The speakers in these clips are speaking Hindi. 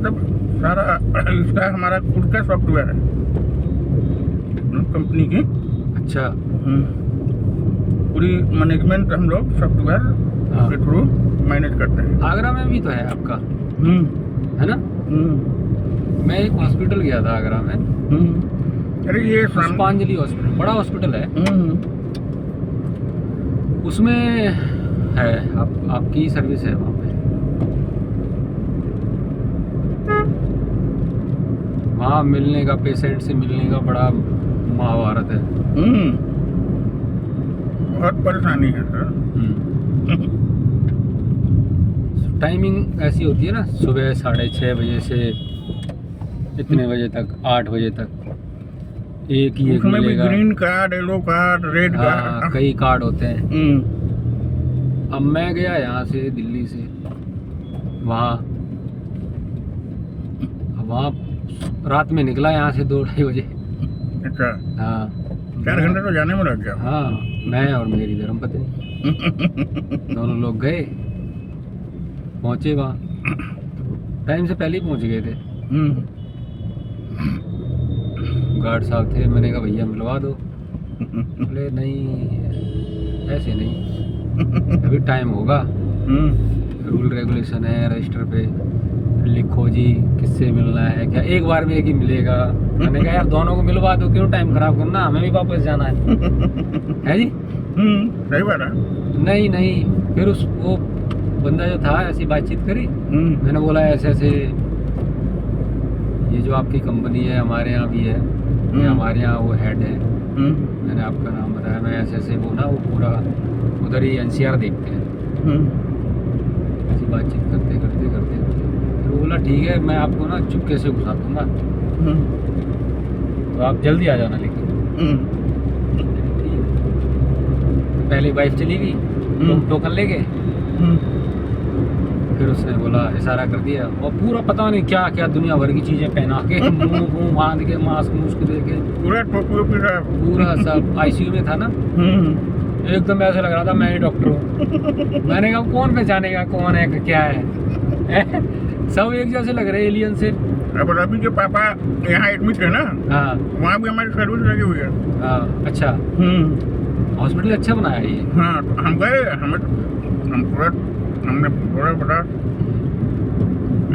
सब सारा इसका हमारा खुद का सॉफ्टवेयर है कंपनी की। अच्छा। पूरी मैनेजमेंट हम लोग सॉफ्टवेयर के थ्रू मैनेज करते हैं। आगरा में भी तो है आपका, है ना? मैं एक हॉस्पिटल गया था आगरा में, अरे ये पुष्पांजलि हॉस्पिटल, बड़ा हॉस्पिटल है। उसमें है आपकी सर्विस है वहाँ पे। वहाँ मिलने का, पेशेंट से मिलने का बड़ा महाभारत है। बहुत परेशानी है सर। टाइमिंग ऐसी होती है ना, सुबह 6:30 बजे से इतने बजे तक, 8 बजे तक एक ही एक मिलेगा। Green card, yellow card, red card, कई कार्ड होते हैं। अब मैं गया यहाँ से दिल्ली से वहाँ रात में निकला यहाँ से 2-2:30 बजे। अच्छा। हाँ, 4 घंटे तो जाने में लग गया। हाँ, मैं और मेरी धर्मपत्नी दोनों लोग गए, पहुँचे वहाँ टाइम से पहले ही पहुँच गए थे। गार्ड साहब थे, मैंने कहा भैया मिलवा दो। बोले नहीं, ऐसे नहीं, अभी टाइम होगा, रूल रेगुलेशन है, रजिस्टर पे लिखो जी किससे मिलना है क्या, एक बार में एक ही मिलेगा। मैंने कहा यार दोनों को मिलवा दो, क्यों टाइम खराब करना, हमें भी वापस जाना है जी। सही बात है। नहीं, फिर वो बंदा जो था ऐसी बातचीत करी। मैंने बोला ऐसे ऐसे ये जो आपकी कंपनी है हमारे यहाँ भी है, ये हमारे यहाँ वो हेड है। मैंने आपका नाम बताया, मैं ऐसे ऐसे वो ना वो पूरा उधर ही NCR देखते हैं। ऐसी बातचीत करते फिर बोला ठीक है, मैं आपको ना चुपके से घुसा दूंगा, तो आप जल्दी आ जाना। लेकिन पहले वाइफ चली गई, टोकन ले गए। फिर उसने बोला, इशारा कर दिया, और पूरा पता नहीं क्या क्या दुनिया भर की चीजें पहना के, मुंह बांध के, मास्क मुस्क दे के, पूरा सब ICU में था ना, एकदम ऐसा लग रहा था मैं ही डॉक्टर हूँ। मैंने कहा कौन पहचानेगा कौन है क्या है, सब एक जैसे लग रहे एलियन से। अब रवि के पापा यहाँ एडमिट है ना, हाँ, वहाँ भी हमारी सर्विस लगी हुई है। हाँ, अच्छा, हॉस्पिटल अच्छा बनाया है ये। हाँ, हम गए, हमने थोड़ा बड़ा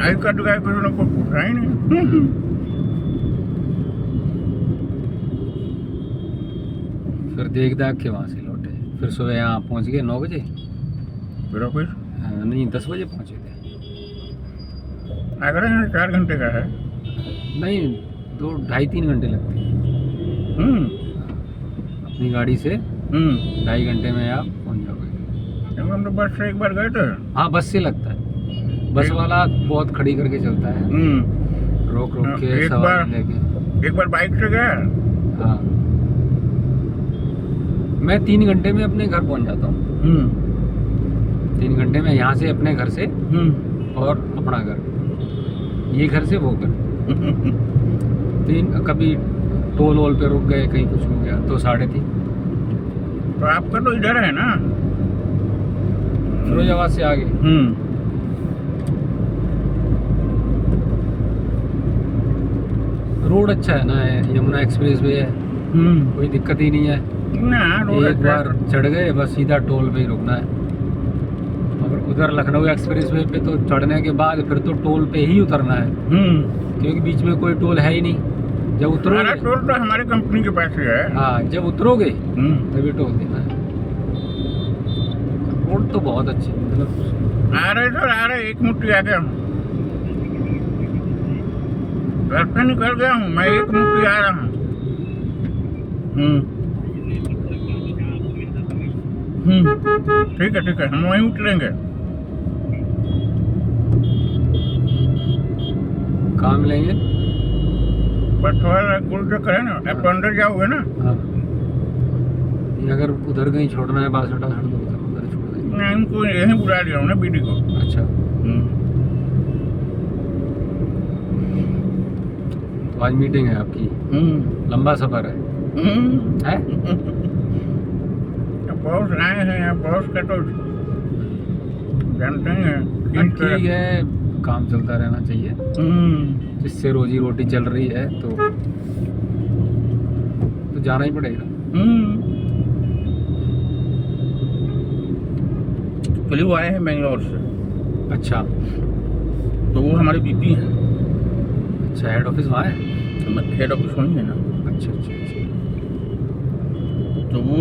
आई का दुकान किसी ने कुछ पूछा ही नहीं। फिर देख के वहाँ से लौटे, फिर सुबह यहाँ पहुँच गए 9 बजे। फिर ऑफिस नहीं 10 बजे पहुँचे थे। आगरा यहाँ 4 घंटे का है। नहीं, 2-2.5-3 घंटे लगते हैं। अपनी गाड़ी से 2.5 घंटे में आप पहुँच जाओगे। हम तो बस से एक बार गए थे। हाँ, बस से लगता है, बस वाला बहुत खड़ी करके चलता है, रोक के सवारी लेके। एक बार बाइक से गया। हाँ, मैं 3 घंटे में अपने घर पहुँच जाता हूँ। 3 घंटे में यहाँ से अपने घर से और अपना घर, ये घर से वो घर। 3 कभी टोल वोल पे रुक गए, कहीं कुछ हो गया तो 3:30। तो आपका तो इधर है ना, फिरोजाबाद से आगे। रोड अच्छा है ना, यमुना एक्सप्रेस वे है, कोई दिक्कत ही नहीं है ना। एक बार चढ़ गए बस सीधा टोल पे ही रुकना है। और उधर लखनऊ एक्सप्रेस वे पे तो चढ़ने के बाद फिर तो टोल पे ही उतरना है, क्योंकि बीच में कोई टोल है ही नहीं। जब उतरोगे, टोल तो हमारे कंपनी के पास ही है। हाँ, जब उतरोगे तभी टोल देना है। रोड तो बहुत अच्छी, मतलब आ रहे एक मुट्ठी आ गया हूँ, घर से निकल गया हूँ मैं, एक मुट्ठी आ रहा हूँ। ठीक है, हम वहीं उतरेंगे। काम लेंगे, बस थोड़ा गुड़ चक्कर है ना, आप अंदर जाओगे ना। हाँ, अगर उधर कहीं छोड़ना है बासटा छोड़ दो, उधर छोड़ देंगे। मैं इनको यहीं बुला लिया हूँ ना, बीडी को। अच्छा, तो आज मीटिंग है आपकी, लंबा सफर है? बॉस आए हैं, बॉस का तो जानते हैं। ठीक है, काम चलता रहना चाहिए, जिससे रोजी रोटी चल रही है तो जाना ही पड़ेगा। कल वो आए हैं बेंगलोर से। अच्छा, तो वो हमारे बीपी हैं। अच्छा, हेड ऑफिस वहाँ है? हेड ऑफिस वहीं है ना। अच्छा अच्छा अच्छा। तो वो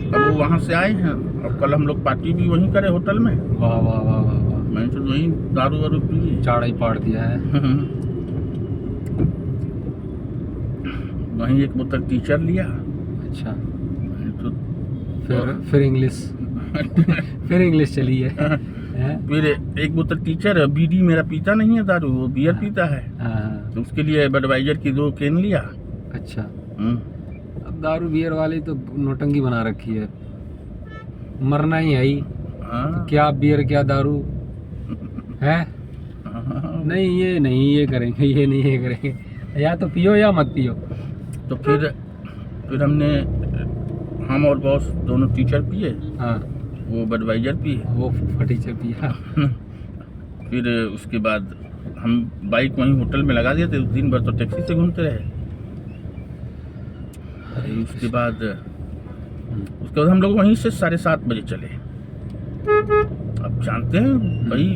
अब वो वहाँ से आए हैं और कल हम लोग पार्टी भी वहीं करे होटल में। वाह वाह वाह वाह वाह, मैंने तो वहीं दारू वारू पी, चाड़ा ही पाड़ दिया है। वहीं एक बोतल टीचर लिया। अच्छा, तो फिर इंग्लिश फिर इंग्लिश चली है। हैं? फिर एक बोतल टीचर, बीडी मेरा पीता नहीं है दारू, वो बियर पीता है। हाँ। तो उसके लिए बडवाइजर की 2 कैन लिया। अच्छा, अब दारू बियर वाली तो नौटंकी बना रखी है, मरना ही है ही। हाँ। क्या बियर क्या दारू है? नहीं ये करेंगे, ये नहीं ये करेंगे, या तो पियो या मत पियो। तो फिर हमने, हम और बॉस दोनों टीचर पिए। हाँ, वो बडवाइजर पिए। वो फटीचर पिया। फिर उसके बाद हम बाइक वहीं होटल में लगा दिए थे। दिन भर तो टैक्सी से घूमते रहे। उसके बाद हम लोग वहीं से 7:30 बजे चले। अब जानते हैं भाई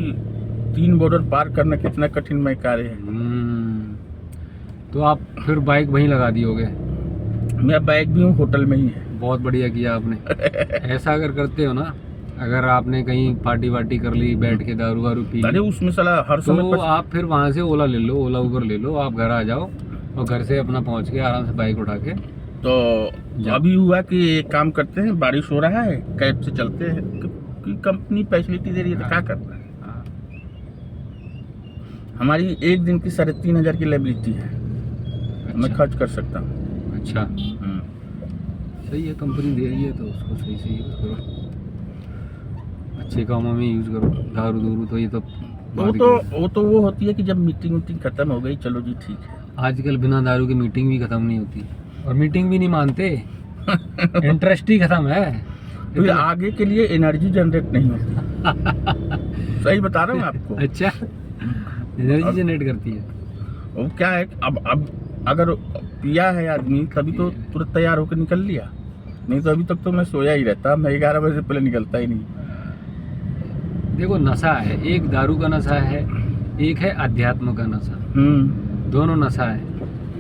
3 बॉर्डर पार करना कितना कठिन कार्य है। तो आप फिर बाइक वहीं लगा दी होगे? मेरा बाइक भी होटल में ही है। बहुत बढ़िया किया आपने। ऐसा अगर करते हो ना, अगर आपने कहीं पार्टी वार्टी कर ली, बैठ के दारू वारू पी अरे ली, उसमें साला हर तो समय आप फिर वहाँ से ओला ले लो, ओला उबर ले लो, आप घर आ जाओ और घर से अपना पहुँच के आराम से बाइक उठा के। तो अभी हुआ कि एक काम करते हैं, बारिश हो रहा है, कैब से चलते हैं, कि कंपनी फैसिलिटी दे रही है तो क्या करना है। हमारी एक दिन की 3,500 की लायबिलिटी है। मैं खर्च कर सकता हूँ। अच्छा, सही है, कंपनी दे रही है तो उसको सही से यूज़ करो, अच्छे कामों में यूज़ करो। दारू दूरू तो ये तो वो होती है कि जब मीटिंग खत्म हो गई, चलो जी ठीक है। आजकल बिना दारू की मीटिंग भी खत्म नहीं होती, और मीटिंग भी नहीं मानते। इंटरेस्ट ही खत्म है, फिर आगे के लिए एनर्जी जनरेट नहीं होती। सही बता रहा हूँ आपको। अच्छा, एनर्जी जनरेट करती है। वो क्या है, अब अगर पिया है आदमी तभी तो तुरंत तैयार होकर निकल लिया, नहीं तो अभी तक तो मैं सोया ही रहता। मैं 11 बजे से पहले निकलता ही नहीं। देखो, नशा है, एक दारू का नशा है, एक है अध्यात्म का नशा। दोनों नशा है,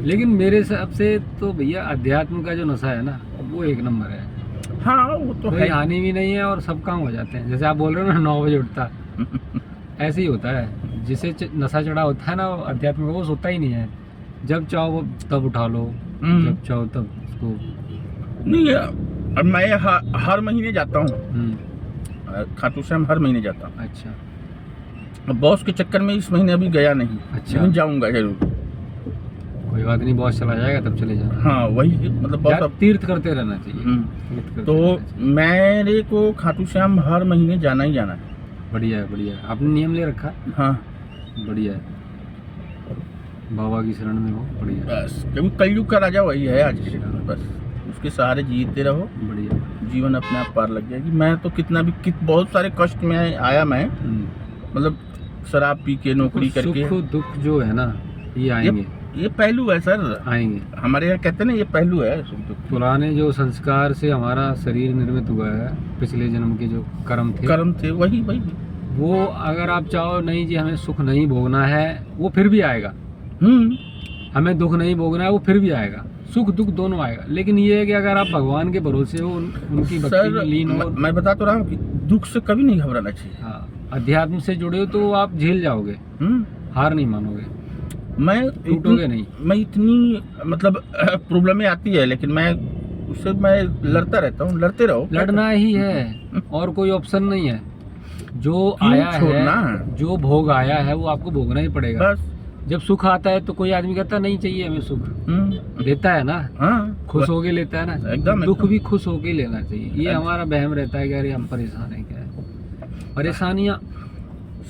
लेकिन मेरे हिसाब से तो भैया अध्यात्म का जो नशा है ना, वो एक नंबर है। हाँ, वो तो कोई है। हानि भी नहीं है और सब काम हो जाते हैं। जैसे आप बोल रहे हो ना 9 बजे उठता, ऐसे ही होता है। जिसे नशा चढ़ा होता है ना अध्यात्म का, वो सोता ही नहीं है। जब चाहो तब उठा लो, जब चाहो तब उसको। नहीं, अब मैं हर महीने जाता हूँ खाटू श्याम, हर महीने जाता हूँ। अच्छा, अब बॉस के चक्कर में इस महीने अभी गया नहीं। अच्छा, लेकिन जाऊंगा जरूर। कोई बात नहीं, बॉस चला जाएगा तब चले जाना। हाँ, वही मतलब बॉस अब तीर्थ करते रहना चाहिए। तो मेरे को खाटू श्याम हर महीने जाना ही जाना है। बढ़िया है, बढ़िया है, आपने नियम ले रखा। हाँ, बढ़िया है, बाबा की शरण में हो। बढ़िया, बस क्योंकि कलयुग का राजा वही है आज। बस उसके सहारे जीते रहो, बढ़िया, जीवन अपने आप पार लग जाएगी। मैं तो कितना भी बहुत सारे कष्ट में आया मैं, मतलब शराब पी के, नौकरी करके। सुख दुख जो है ना, ये आएंगे। ये पहलू है सर, आएंगे। हमारे यहाँ कहते हैं ना, ये पहलू है सुख दुख। पुराने जो संस्कार से हमारा शरीर निर्मित हुआ है, पिछले जन्म के जो कर्म थे वही वो, अगर आप चाहो नहीं जी हमें सुख नहीं भोगना है, वो फिर भी आएगा। हमें दुख नहीं भोगना है, वो फिर भी आएगा। सुख दुख दोनों आएगा, लेकिन ये है कि अगर आप भगवान के भरोसे हो, उनकी भक्ति में लीन हो। मैं बता तो रहा हूँ कि दुख से कभी नहीं घबराना चाहिए। हाँ, अध्यात्म से जुड़े हो तो आप झेल जाओगे, हार नहीं मानोगे, टूटोगे नहीं। मैं इतनी मतलब प्रॉब्लमें आती है, लेकिन मैं उससे लड़ता रहता हूँ। लड़ते रहो, लड़ना ही है, और कोई ऑप्शन नहीं है। जो आया है, जो भोग आया है, वो आपको भोगना ही पड़ेगा। बस जब सुख आता है तो कोई आदमी कहता नहीं चाहिए हमें सुख, लेता है ना। हाँ, खुश होके लेता है ना। एकदम दुख भी खुश होके लेना चाहिए। ये हमारा वहम रहता है कि अरे हम परेशान है, क्या है परेशानियां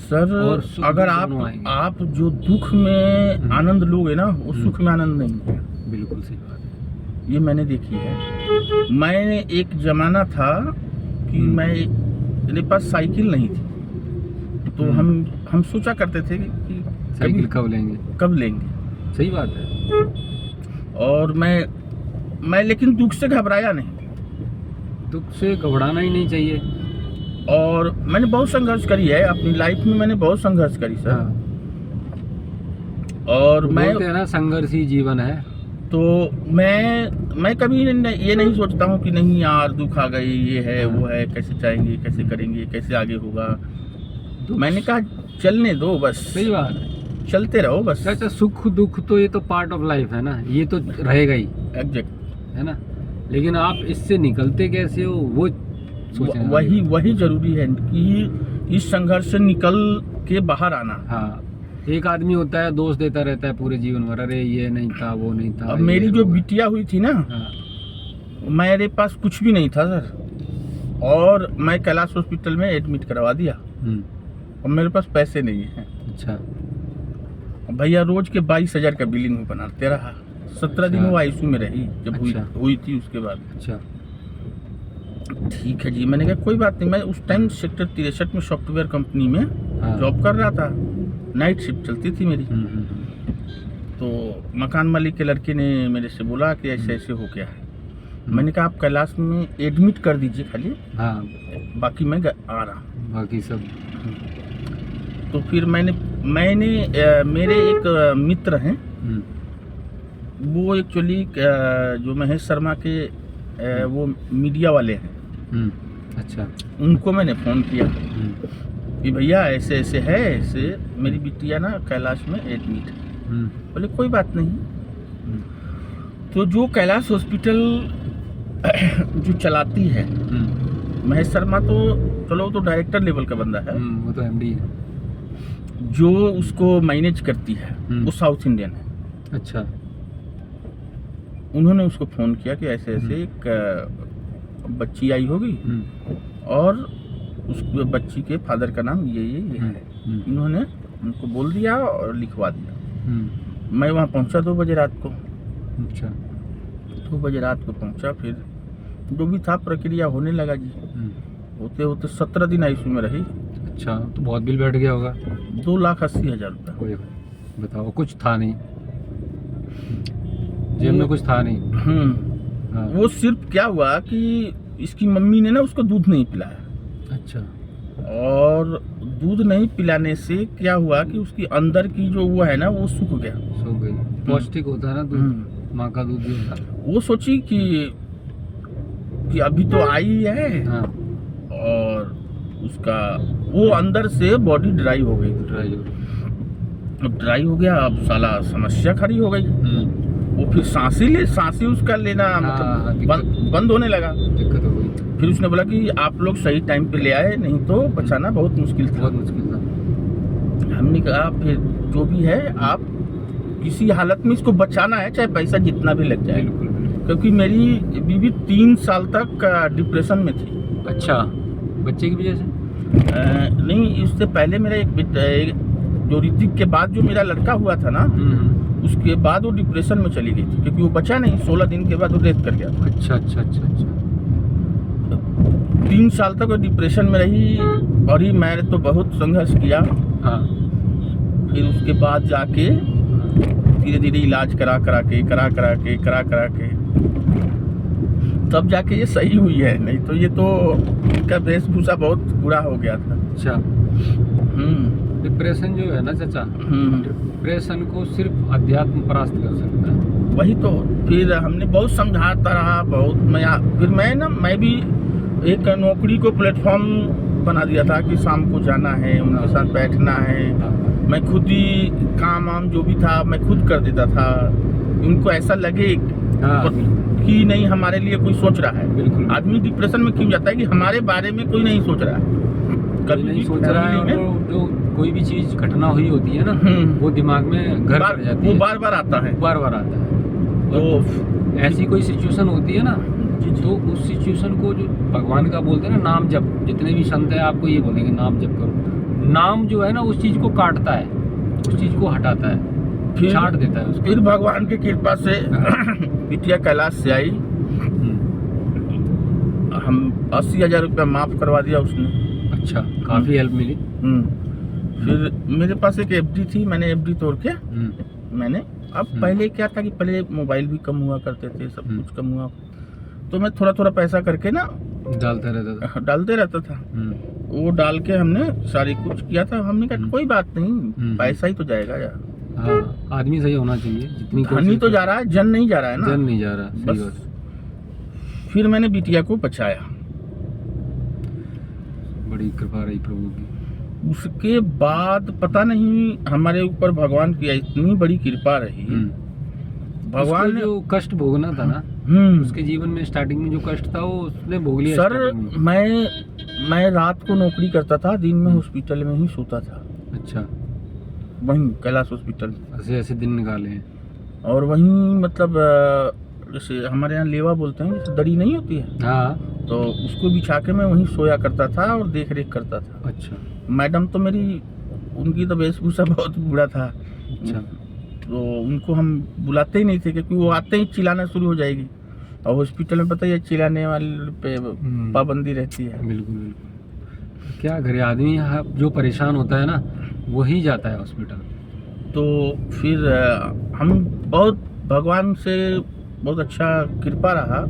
सर। अगर आप जो दुख में आनंद लोगे ना, वो सुख में आनंद नहीं है। बिल्कुल सही बात है, ये मैंने देखी है। मैंने एक जमाना था कि मेरे पास साइकिल नहीं थी, तो हम सोचा करते थे कि साइकिल कब लेंगे। कब लेंगे। सही बात है। और मैं लेकिन दुख से घबराया नहीं, दुख से घबराना ही नहीं चाहिए। और मैंने बहुत संघर्ष करी है अपनी लाइफ में, मैंने बहुत संघर्ष करी सर। हाँ। और तो मैं बोलते हैं ना संघर्ष ही जीवन है। तो मैं कभी ये नहीं सोचता हूँ कि नहीं यार दुख आ गई, ये है वो है, कैसे जाएंगे, कैसे करेंगे, कैसे आगे होगा। तो मैंने कहा चलने दो बस। सही बात है। चलते रहो बस। अच्छा, सुख दुख तो ये तो पार्ट ऑफ लाइफ है ना, ये तो रहेगा ही, एग्जैक्ट है ना। लेकिन आप इससे निकलते कैसे हो वो सोचना वही जरूरी है कि इस संघर्ष से निकल के बाहर आना। हाँ, एक आदमी होता है दोष देता रहता है पूरे जीवन भर, अरे ये नहीं था वो नहीं था। अब मेरी जो बिटिया हुई थी ना, हाँ। मेरे पास कुछ भी नहीं था सर, और मैं कैलाश हॉस्पिटल में एडमिट करवा दिया, और मेरे पास पैसे नहीं है। अच्छा। भैया रोज के 22,000 का बिलिंग बनाते रहा। 17 दिन वो आईसीयू में रही जब अच्छा। हुई थी उसके बाद। अच्छा। ठीक है जी, मैंने कहा कोई बात नहीं। मैं उस टाइम सेक्टर 63 में सॉफ्टवेयर कंपनी में हाँ। जॉब कर रहा था, नाइट शिफ्ट चलती थी मेरी। तो मकान मालिक के लड़के ने मेरे से बोला कि ऐसे ऐसे हो गया है। मैंने कहा आप कैलाश में एडमिट कर दीजिए खाली, हाँ, बाकी मैं आ रहा हूँ। बाकी सब। तो फिर मैंने मेरे एक मित्र हैं, वो एक्चुअली जो महेश शर्मा के वो मीडिया वाले हैं। अच्छा। उनको मैंने फ़ोन किया कि भैया ऐसे ऐसे है, ऐसे मेरी बिटिया ना कैलाश में एडमिट है। बोले कोई बात नहीं। तो जो कैलाश हॉस्पिटल जो चलाती है महेश शर्मा, तो चलो वो तो डायरेक्टर लेवल का बंदा है, वो तो एमडी है। जो उसको मैनेज करती है वो साउथ इंडियन है। अच्छा। उन्होंने उसको फ़ोन किया कि ऐसे ऐसे एक बच्ची आई होगी, और उस बच्ची के फादर का नाम ये है। इन्होंने उनको बोल दिया और लिखवा दिया। मैं वहाँ पहुँचा 2 बजे रात को। अच्छा। 2 बजे रात को पहुँचा, फिर जो भी था प्रक्रिया होने लगा जी। होते होते 17 दिन आईसीयू में रही। अच्छा, तो बहुत बिल बैठ गया होगा। 2,80,000 रुपये। बताओ, कुछ था नहीं जेब में, कुछ था नहीं। हाँ। वो सिर्फ क्या हुआ कि इसकी मम्मी ने ना उसको दूध नहीं पिलाया। अच्छा। और दूध नहीं पिलाने से क्या हुआ कि उसकी अंदर की जो वो है ना वो सूख गया, सो गई। पौष्टिक होता है ना दूध, माँ का दूध भी होता है। वो सोची कि अभी तो आई है। हाँ। और उसका वो अंदर से बॉडी ड्राई हो गई। ड्राई हो गया, अब साला समस्या खड़ी हो गई। वो फिर सांसी उसका लेना मतलब बंद होने लगा। दिक्कत हो गई। फिर उसने बोला कि आप लोग सही टाइम पे ले आए, नहीं तो बचाना बहुत मुश्किल था। हमने कहा फिर जो भी है आप किसी हालत में इसको बचाना है, चाहे पैसा जितना भी लग जाए। क्योंकि मेरी बीवी 3 साल तक डिप्रेशन में थी। अच्छा, बच्चे की वजह से? नहीं, इससे पहले मेरा एक जो ऋतिक के बाद जो मेरा लड़का हुआ था ना, उसके बाद वो डिप्रेशन में चली गई थी, क्योंकि वो बचा नहीं। 16 दिन के बाद वो डेथ कर गया था। अच्छा अच्छा अच्छा अच्छा। 3 साल तक वो डिप्रेशन में रही, और ही मैंने तो बहुत संघर्ष किया। हाँ। फिर उसके बाद जाके धीरे धीरे इलाज करा करा के तब जाके ये सही हुई है, नहीं तो ये तो इनका वेशभूषा बहुत बुरा हो गया था। अच्छा। डिप्रेशन जो है ना चाचा, डिप्रेशन को सिर्फ अध्यात्म परास्त कर सकता है। वही तो फिर हमने बहुत समझाता रहा, बहुत फिर मैं भी एक नौकरी को प्लेटफॉर्म बना दिया था कि शाम को जाना है, उनके साथ बैठना है। मैं खुद ही काम जो भी था मैं खुद कर देता था। उनको ऐसा लगे कि नहीं हमारे लिए कोई सोच रहा है। बिल्कुल। आदमी डिप्रेशन में क्यों जाता है कि हमारे बारे में कोई नहीं सोच रहा है, कभी नहीं सोच रहा है। जो कोई भी चीज घटना हुई होती है ना, वो दिमाग में घर कर जाती है, वो बार बार आता है। तो ऐसी कोई सिचुएशन होती है ना, तो उस सिचुएशन को जो भगवान का बोलते हैं ना, नाम जप, जितने भी संत है आपको ये बोलेंगे नाम जप करो। नाम जो है ना उस चीज को काटता है, उस चीज को हटाता है, छाट देता है उसको। फिर भगवान की कृपा से बिटिया कैलाश से आई। हम 80,000 रुपया माफ करवा दिया उसने। अच्छा, काफी हेल्प मिली। फिर मेरे पास एक एफडी थी, मैंने एफडी तोड़ के मैंने अब पहले क्या था कि पहले मोबाइल भी कम हुआ करते थे, सब कुछ कम हुआ, तो मैं थोड़ा थोड़ा पैसा करके ना डालते रहता था। वो डाल के हमने सारी कुछ किया था। हमने कहा कोई बात नहीं, पैसा ही तो जाएगा यार। हाँ, आदमी सही होना चाहिए, जितनी धन ही तो जा रहा है, जन नहीं जा रहा है ना। जन नहीं जा रहा, सही बस बात। फिर मैंने बिटिया को बचाया। बड़ी कृपा रही प्रभु की। उसके बाद पता नहीं हमारे ऊपर भगवान की इतनी बड़ी कृपा रही। भगवान ने जो कष्ट भोगना था ना, उसके जीवन में स्टार्टिंग में जो कष्ट था वो उसने भोग लिया। सर मैं रात को नौकरी करता था, दिन में हॉस्पिटल में ही सोता था। अच्छा, वहीं कैलाश हॉस्पिटल ऐसे ऐसे दिन निकाले हैं। और वहीं मतलब जैसे हमारे यहाँ लेवा बोलते हैं, जैसे दरी नहीं होती है, हाँ, तो उसको बिछा के मैं वहीं सोया करता था और देख रेख करता था। अच्छा, मैडम तो मेरी, उनकी तो वेशभूषा बहुत बुरा था। अच्छा, तो उनको हम बुलाते ही नहीं थे, क्योंकि वो आते ही चिल्लाना शुरू हो जाएगी, और हॉस्पिटल में पता है चिल्लाने वाले पे पाबंदी रहती है। बिल्कुल बिल्कुल। क्या करे आदमी, जो परेशान होता है ना वही जाता है हॉस्पिटल। तो फिर हम बहुत भगवान से बहुत अच्छा कृपा रहा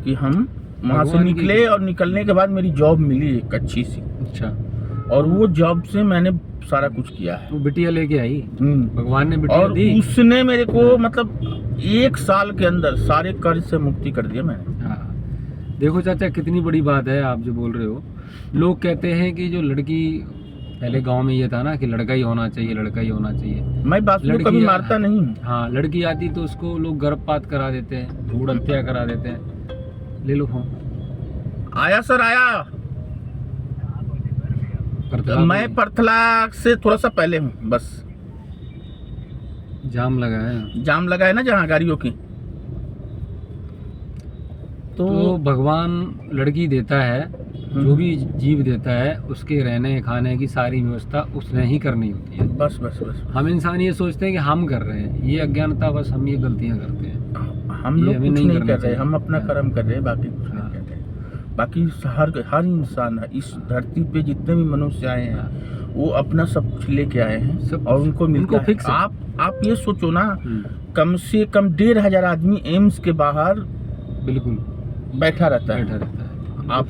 कि हम वहाँ से निकले, और निकलने के बाद मेरी जॉब मिली एक अच्छी सी। अच्छा, और वो जॉब से मैंने सारा कुछ किया है। वो बिटिया लेके आई, भगवान ने बिटिया और दी। उसने मेरे को मतलब 1 साल के अंदर सारे कर्ज से मुक्ति कर दिया मैंने। हाँ, देखो चाचा कितनी बड़ी बात है आप जो बोल रहे हो। लोग कहते हैं कि जो लड़की, पहले गांव में ये था ना कि लड़का ही होना चाहिए, लड़का ही होना चाहिए। मैं बात को कभी मारता नहीं हूँ। हाँ, लड़की आती तो उसको लोग गर्भपात करा देते हैं, भ्रूण हत्या करा देते हैं। ले लो फोन। आया सर, आया। मैं परथला से थोड़ा सा पहले हूँ, बस। जाम लगा है, जाम लगा है ना जहाँ गाड़ियों की। तो भगवान लड़की देता है, जो भी जीव देता है उसके रहने खाने की सारी व्यवस्था उसने ही करनी होती है। बस बस बस। हम इंसान ये सोचते हैं कि हम कर रहे हैं, ये अज्ञानता, बस हम ये गलतियां करते हैं। हम लोग कुछ नहीं कर रहे, हम अपना कर्म कर रहे हैं, बाकी कुछ नहीं कर रहे। बाकी हर इंसान है इस धरती पे, जितने भी मनुष्य आए हैं वो अपना सब कुछ लेके आए हैं, और उनको मिलता है। आप ये सोचो ना, कम से कम 1500 आदमी एम्स के बाहर बिल्कुल बैठा रहता है। आप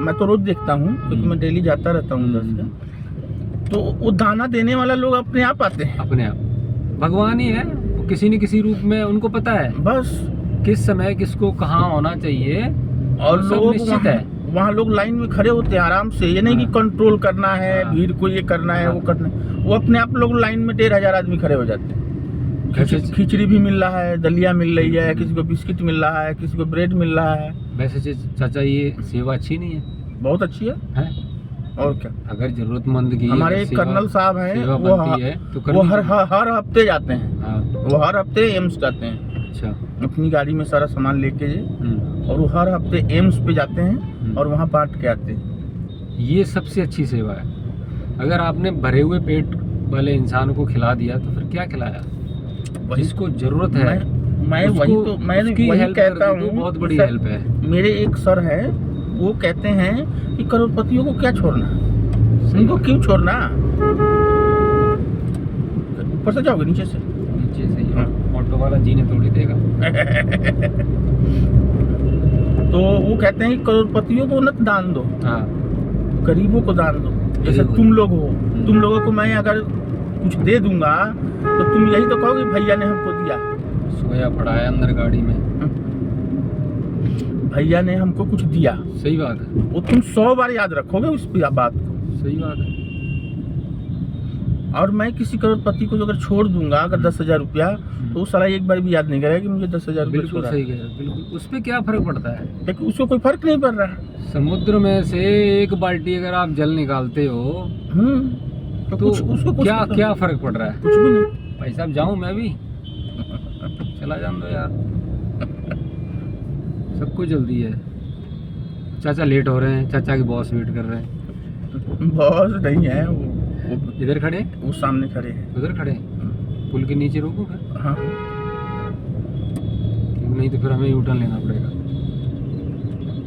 मैं तो रोज देखता हूँ, क्योंकि मैं डेली जाता रहता हूँ उधर से। तो वो दाना देने वाला लोग अपने आप आते हैं, अपने आप भगवान ही है, वो किसी न किसी रूप में उनको पता है बस किस समय किसको कहाँ होना चाहिए। और लोग निश्चित है, वहाँ लोग लाइन में खड़े होते हैं आराम से। ये नहीं कि कंट्रोल करना है, भीड़ को ये करना है, वो करना है। वो अपने आप लोग लाइन में 1500 आदमी खड़े हो जाते हैं। खिचड़ी भी मिल रहा है, दलिया मिल रही है, किसी को बिस्किट मिल रहा है, किसी को ब्रेड मिल रहा है। वैसे चाचा ये सेवा अच्छी नहीं है? बहुत अच्छी है, और क्या। अगर जरूरतमंद की, हमारे एक कर्नल साहब हैं, वो हर हफ्ते जाते हैं। वो हर हफ्ते एम्स जाते हैं। अच्छा, अपनी गाड़ी में सारा सामान लेके, और वो हर हफ्ते एम्स पे जाते हैं और वहाँ बांट के आते हैं। ये सबसे अच्छी सेवा है। अगर आपने भरे हुए पेट वाले इंसान को खिला दिया तो फिर क्या खिलाया? जिसको जरूरत है, मैं वही कहता हूँ, बहुत बड़ी हेल्प है। मेरे एक सर है, वो कहते हैं कि करोड़पतियों को क्या छोड़ना, उनको क्यों छोड़ना। ऊपर से जाओगे, नीचे से ही। ऑटो वाला जीने थोड़ी देगा। तो वो कहते हैं कि करोड़पतियों को न दान दो, गरीबों को दान दो। जैसे तुम लोग हो, तुम लोगों को मैं अगर कुछ दे दूंगा तो तुम यही तो कहोगे भैया ने हमको दिया। सोया पड़ा है अंदर गाड़ी में, भैया ने हमको कुछ दिया। सही बात है, वो तुम 100 बार याद रखोगे उस बात को। सही बात है। और मैं किसी करोड़पति को अगर छोड़ दूंगा, अगर 10,000 रुपया, तो वो साला एक बार भी याद नहीं करेगा कि मुझे 10,000 रुपया छोड़ा। सही है, बिल्कुल। उस पर क्या फर्क पड़ता है? लेकिन उसको कोई फर्क नहीं पड़ रहा है। समुद्र में से एक बाल्टी अगर आप जल निकालते हो, तो उसको क्या फर्क पड़ रहा है? कुछ भी नहीं। भाई साहब जाऊं मैं भी, चला जान दो यार, सबको जल्दी है। चाचा लेट हो रहे हैं, चाचा के बॉस वेट कर रहे हैं। बॉस नहीं है वो इधर खड़े, वो सामने खड़े हैं, उधर खड़े हैं। पुल के नीचे रोको फिर। हाँ, नहीं तो फिर हमें यू टर्न लेना पड़ेगा।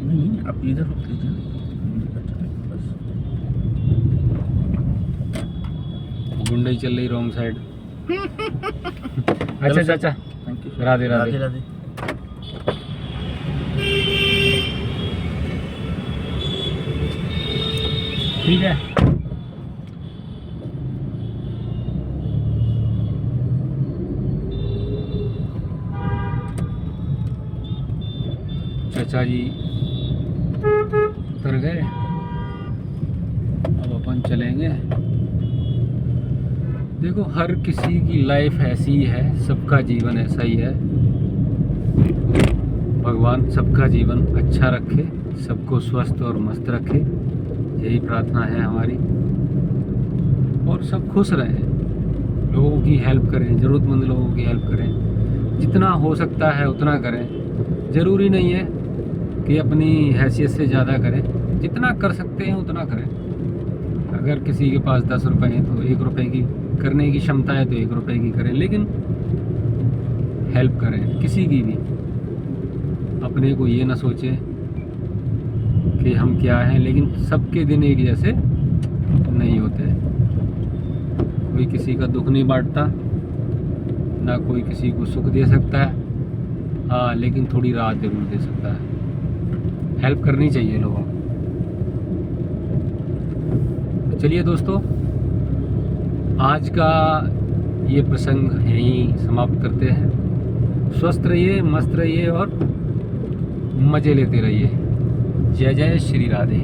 नहीं, आप इधर रुक लीजिए। गुंडई चल रही रॉन्ग साइड। अच्छा चाचा, थैंक यू। राधे राधे राधे। राधे। ठीक है। चाचा जी उतर गए, अब अपन चलेंगे। देखो हर किसी की लाइफ ऐसी ही है, सबका जीवन ऐसा ही है। भगवान सबका जीवन अच्छा रखे, सबको स्वस्थ और मस्त रखे, यही प्रार्थना है हमारी। और सब खुश रहें, लोगों की हेल्प करें, ज़रूरतमंद लोगों की हेल्प करें, जितना हो सकता है उतना करें। ज़रूरी नहीं है कि अपनी हैसियत से ज़्यादा करें, जितना कर सकते हैं उतना करें। अगर किसी के पास 10 रुपए हैं तो 1 रुपए की करने की क्षमता है तो 1 रुपए की करें, लेकिन हेल्प करें किसी की भी। अपने को ये ना सोचें कि हम क्या हैं, लेकिन सबके दिन एक जैसे नहीं होते। कोई किसी का दुख नहीं बांटता, ना कोई किसी को सुख दे सकता है, हाँ लेकिन थोड़ी राहत जरूर दे सकता है। हेल्प करनी चाहिए लोगों को। चलिए दोस्तों, आज का ये प्रसंग यहीं समाप्त करते हैं। स्वस्थ रहिए, मस्त रहिए और मज़े लेते रहिए। जय जय श्री राधे।